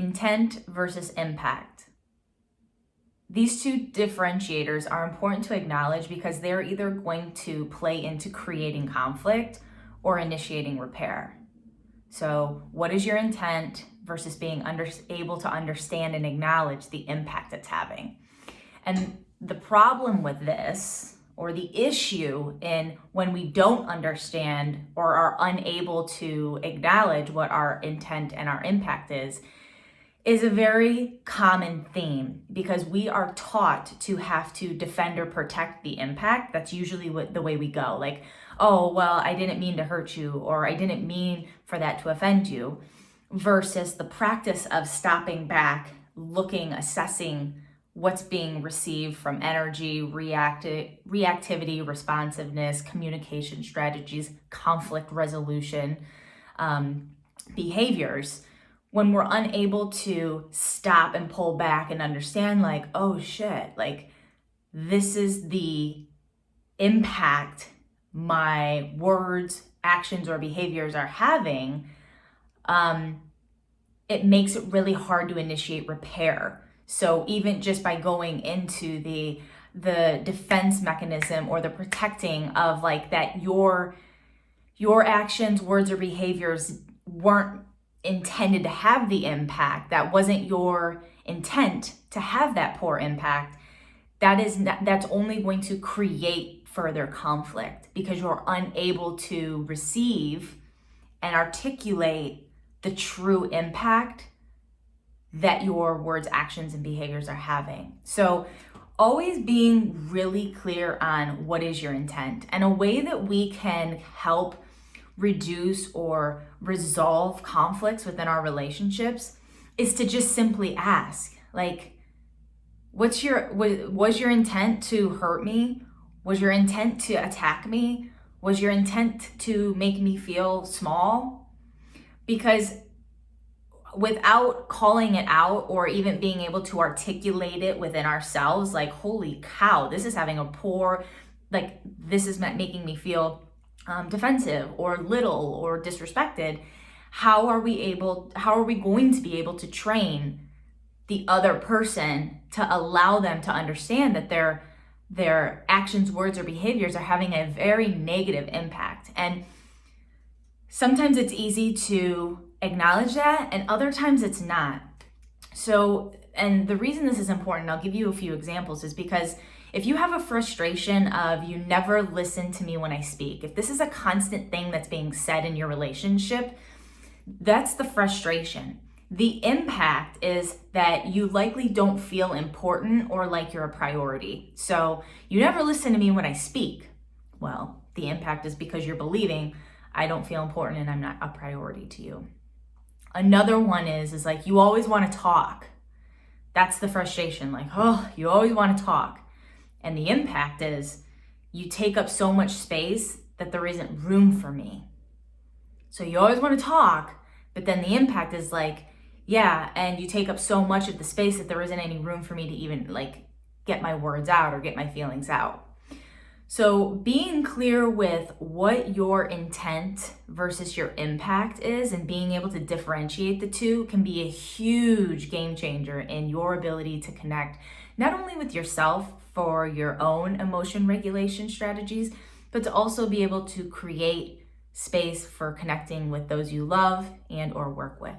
Intent versus impact. These two differentiators are important to acknowledge because they're either going to play into creating conflict or initiating repair. So what is your intent versus being able to understand and acknowledge the impact it's having? And the problem with this, or the issue in when we don't understand or are unable to acknowledge what our intent and our impact is a very common theme, because we are taught to have to defend or protect the impact. That's usually the way we go. Like, oh, well, I didn't mean to hurt you, or I didn't mean for that to offend you, versus the practice of stopping back, looking, assessing what's being received from energy, reactivity, responsiveness, communication strategies, conflict resolution, behaviors. When we're unable to stop and pull back and understand, like, oh shit, like this is the impact my words, actions, or behaviors are having, it makes it really hard to initiate repair. So even just by going into the defense mechanism or the protecting of like that, your actions, words, or behaviors weren't intended to have the impact, that wasn't your intent to have that poor impact, that's only going to create further conflict, because you're unable to receive and articulate the true impact that your words, actions, and behaviors are having. So always being really clear on what is your intent. And a way that we can help reduce or resolve conflicts within our relationships is to just simply ask, like, was your intent to hurt me? Was your intent to attack me? Was your intent to make me feel small? Because without calling it out or even being able to articulate it within ourselves, like, holy cow, this is having a poor, like, this is making me feel defensive or little or disrespected. How are we going to be able to train the other person to allow them to understand that their actions, words, or behaviors are having a very negative impact? And sometimes it's easy to acknowledge that, and other times it's not. So, and the reason this is important, I'll give you a few examples, is because if you have a frustration of you never listen to me when I speak, if this is a constant thing that's being said in your relationship, that's the frustration. The impact is that you likely don't feel important or like you're a priority. So you never listen to me when I speak. Well, the impact is because you're believing I don't feel important and I'm not a priority to you. Another one is like, you always want to talk. That's the frustration. Like, oh, you always want to talk. And the impact is you take up so much space that there isn't room for me. So you always want to talk, but then the impact is like, yeah, and you take up so much of the space that there isn't any room for me to even like get my words out or get my feelings out. So being clear with what your intent versus your impact is and being able to differentiate the two can be a huge game changer in your ability to connect not only with yourself for your own emotion regulation strategies, but to also be able to create space for connecting with those you love and or work with.